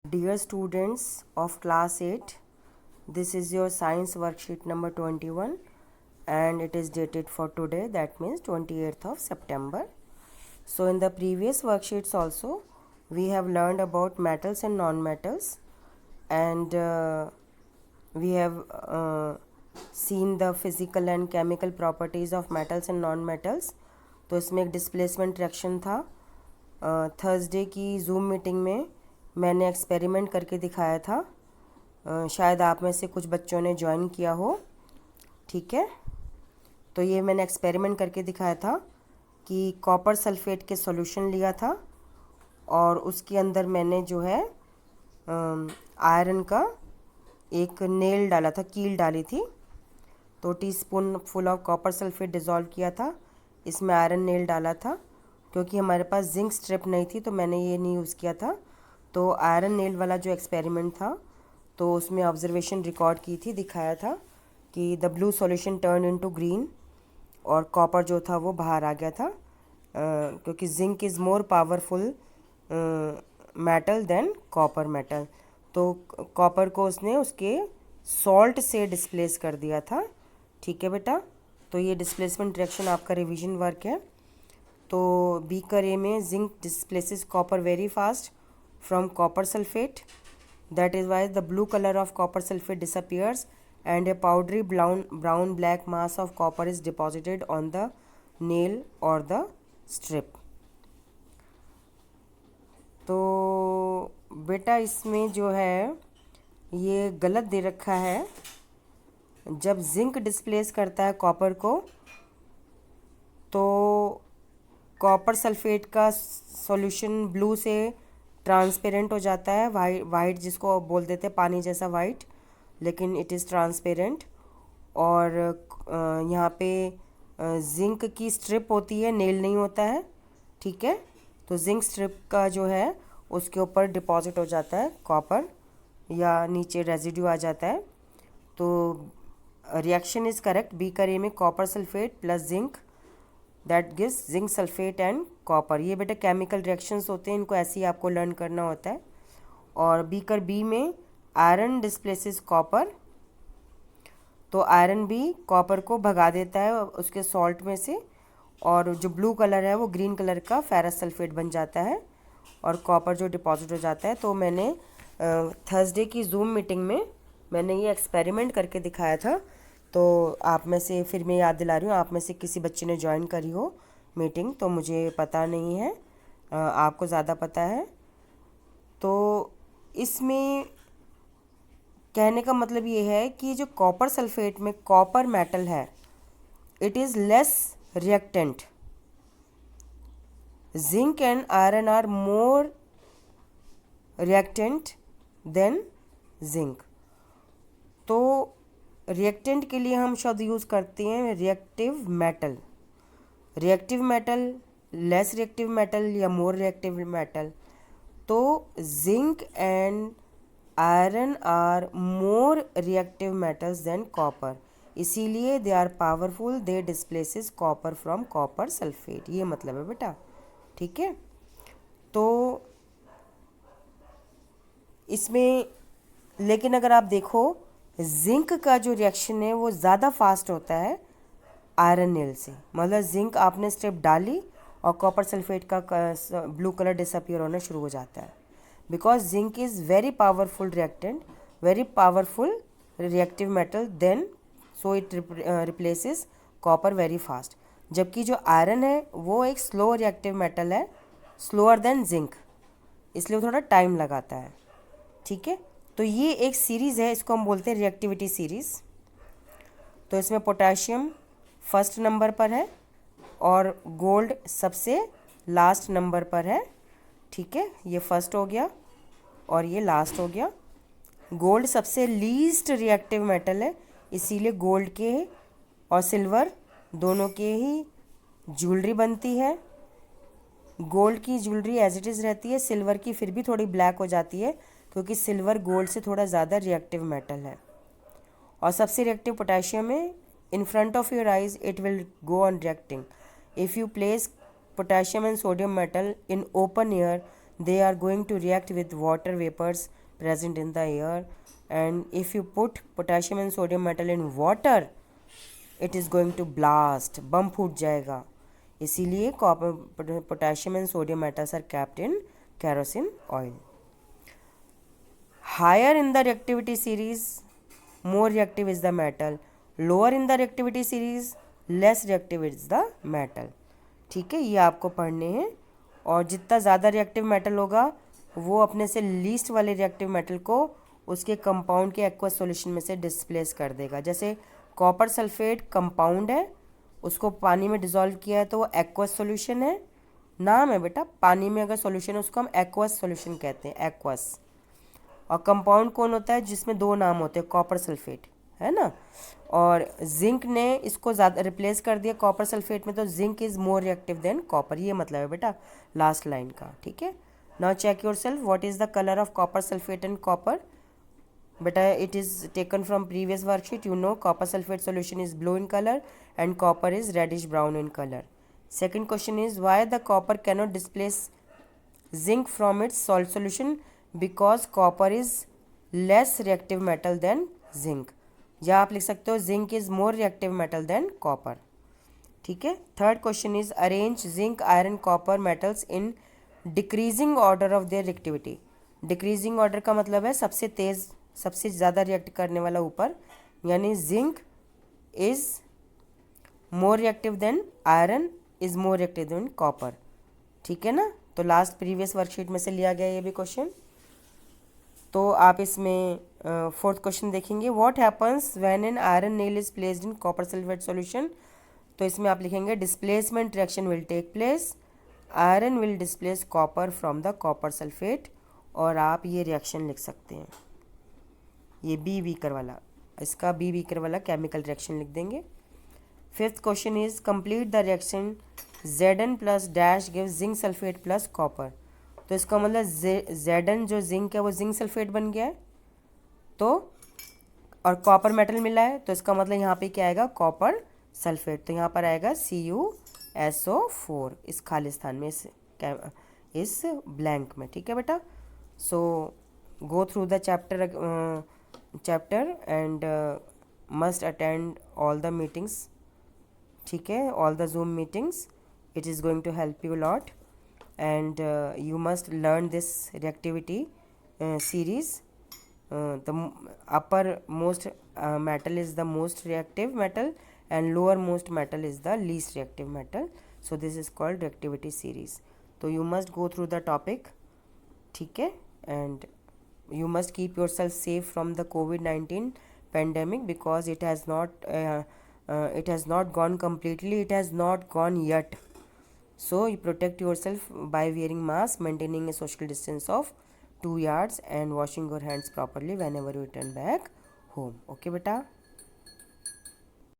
Dear students of class 8, this is your science worksheet number 21 and it is dated for today, that means 28th of September. So in the previous worksheets also we have learned about metals and non-metals, and we have seen the physical and chemical properties of metals and non-metals. तो इसमें एक displacement reaction था. Thursday की zoom meeting में मैंने experiment करके दिखाया था. शायद आप में से कुछ बच्चों ने ज्वाइन किया हो. ठीक है, तो ये मैंने एक्सपेरिमेंट करके दिखाया था कि कॉपर सल्फेट के सॉल्यूशन लिया था और उसके अंदर मैंने जो है आयरन का एक नेल डाला था, कील डाली थी. तो teaspoon full of copper sulphate dissolve किया था, इसमें आयरन नेल डाला था. क्योंकि हमारे पास जिंक स्ट्रिप नहीं थी तो मैंने ये नहीं यूज़ किया था. तो आयरन नेल वाला जो एक्सपेरिमेंट था तो उसमें ऑब्जर्वेशन रिकॉर्ड की थी, दिखाया था कि the blue solution turn into green और कॉपर जो था वो बाहर आ गया था. क्योंकि zinc is more powerful metal than copper metal. तो कॉपर को उसने उसके सॉल्ट से डिस्प्लेस कर दिया था. ठीक है बेटा, तो ये डिस्प्लेसमेंट रिएक्शन आपका रिवीजन वर्क है. तो बीकर ए में zinc displaces copper very fast from copper sulphate. That is why the blue colour of copper sulphate disappears and a powdery brown black mass of copper is deposited on the nail or the strip. तो बेटा इसमें जो है ये गलत दे रखा है. जब जिंक डिस्प्लेस करता है कॉपर को तो कॉपर सल्फेट का सॉल्यूशन ब्लू से ट्रांसपेरेंट हो जाता है, वाइट जिसको बोल देते हैं पानी जैसा वाइट, लेकिन इट इज़ ट्रांसपेरेंट. और यहाँ पे जिंक की स्ट्रिप होती है, नेल नहीं होता है. ठीक है, तो जिंक स्ट्रिप का जो है उसके ऊपर डिपॉजिट हो जाता है कॉपर या नीचे रेजिड्यू आ जाता है. तो रिएक्शन इज़ करेक्ट. बी करे में copper sulphate plus zinc that gives zinc sulphate and copper. ये बेटा केमिकल रिएक्शंस होते हैं, इनको ऐसे ही आपको लर्न करना होता है. और बीकर बी में आयरन डिस्प्लेसेस कॉपर, तो आयरन भी कॉपर को भगा देता है उसके सॉल्ट में से, और जो ब्लू कलर है वो ग्रीन कलर का फेरस सल्फेट बन जाता है और कॉपर जो डिपॉजिट हो जाता है. तो मैंने थर्सडे की जूम मीटिंग में मैंने ये एक्सपेरिमेंट करके दिखाया था. तो आप में से, फिर मैं याद दिला रही हूँ, आप में से किसी बच्चे ने ज्वाइन करी हो मीटिंग तो मुझे पता नहीं है, आपको ज़्यादा पता है. तो इसमें कहने का मतलब ये है कि जो कॉपर सल्फेट में कॉपर मेटल है it is less reactant. Zinc and iron are more reactant than zinc. तो रिएक्टेंट के लिए हम शब्द यूज़ करते हैं reactive metal. Reactive metal, less reactive metal या मोर रिएक्टिव मेटल. तो zinc and iron are more reactive metals than copper, इसीलिए they are powerful, they displaces copper from copper sulphate. ये मतलब है बेटा. ठीक है, तो इसमें लेकिन अगर आप देखो जिंक का जो रिएक्शन है वो ज़्यादा फास्ट होता है आयरन नेल से. मतलब जिंक आपने स्टेप डाली और कॉपर सल्फेट का ब्लू कलर डिसअपियर होना शुरू हो जाता है. Because zinc is very powerful reactant, very powerful reactive metal, then so it replaces copper very fast. जबकि जो आयरन है वो एक स्लो रिएक्टिव मेटल है, स्लोअर देन जिंक, इसलिए वो थोड़ा टाइम लगाता है. ठीक है, तो ये एक सीरीज़ है, इसको हम बोलते हैं रिएक्टिविटी सीरीज़. तो इसमें पोटेशियम फर्स्ट नंबर पर है और गोल्ड सबसे लास्ट नंबर पर है. ठीक है, ये फर्स्ट हो गया और ये लास्ट हो गया. गोल्ड सबसे लीस्ट रिएक्टिव मेटल है, इसीलिए गोल्ड के और सिल्वर दोनों के ही ज्वेलरी बनती है. गोल्ड की ज्वेलरी एज इट इज़ रहती है, सिल्वर की फिर भी थोड़ी ब्लैक हो जाती है क्योंकि सिल्वर गोल्ड से थोड़ा ज़्यादा रिएक्टिव मेटल है. और सबसे रिएक्टिव पोटेशियम है. in front of your eyes it will go on reacting. If you place potassium and sodium metal in open air they are going to react with water vapors present in the air, and if you put potassium and sodium metal in water it is going to blast, बम फूट जाएगा. इसीलिए potassium and sodium metals are kept in kerosene oil. Higher in the reactivity series, more reactive is the metal. Lower in the reactivity series, less reactive is the metal. ठीक है, ये आपको पढ़ने हैं. और जितना ज़्यादा रिएक्टिव मेटल होगा वो अपने से लीस्ट वाले रिएक्टिव मेटल को उसके कंपाउंड के एक्वस सॉल्यूशन में से डिस्प्लेस कर देगा. जैसे कॉपर सल्फेट कंपाउंड है, उसको पानी में डिसॉल्व किया है तो वो एक्वस सॉल्यूशन है. नाम है बेटा, पानी में अगर सॉल्यूशन है उसको हम एक्वस सॉल्यूशन कहते हैं, एक्वस. और कंपाउंड कौन होता है? जिसमें दो नाम होते हैं, कॉपर सल्फेट, है ना. और जिंक ने इसको ज़्यादा रिप्लेस कर दिया कॉपर सल्फेट में, तो zinc is more reactive than copper. ये मतलब है बेटा लास्ट लाइन का. ठीक है. Now check yourself, what is the colour of copper sulphate and copper. बेटा it is taken from previous worksheet. You know copper sulphate solution is blue in colour and copper is reddish brown in colour. Second question is why the copper cannot displace zinc from its salt solution, because copper is less reactive metal than zinc. या आप लिख सकते हो zinc is more reactive metal than copper. ठीक है. Third question is arrange zinc, iron, copper metals in decreasing order of their reactivity. Decreasing order का मतलब है सबसे तेज, सबसे ज़्यादा रिएक्ट करने वाला ऊपर, यानी zinc is more reactive than iron is more reactive than copper. ठीक है ना. तो लास्ट प्रीवियस वर्कशीट में से लिया गया ये भी क्वेश्चन. तो आप इसमें फोर्थ क्वेश्चन देखेंगे, what happens when an iron nail is placed in copper sulphate solution. तो इसमें आप लिखेंगे displacement reaction will take place, iron will displace copper from the copper sulphate. और आप ये रिएक्शन लिख सकते हैं, ये बी वीकर वाला, इसका बी वीकर वाला केमिकल रिएक्शन लिख देंगे. Fifth question is complete the reaction Zn plus dash give zinc sulphate plus copper. तो इसका मतलब Zn जो जिंक है वो जिंक सल्फेट बन गया है, तो और कॉपर मेटल मिला है, तो इसका मतलब यहाँ पे क्या आएगा, कॉपर सल्फेट. तो यहाँ पर आएगा CuSO4 इस खाली स्थान में, इस ब्लैंक में. ठीक है बेटा. So go through the chapter and must attend all the meetings. ठीक है, all the Zoom meetings. It is going to help you a lot, and you must learn this reactivity series. The uppermost metal is the most reactive metal and lowermost metal is the least reactive metal. So this is called reactivity series. So you must go through the topic. ठीक है. And you must keep yourself safe from the COVID-19 pandemic, because it has not gone completely, it has not gone yet. So you protect yourself by wearing mask, maintaining a social distance of 2 yards and washing your hands properly whenever you return back home. Okay beta.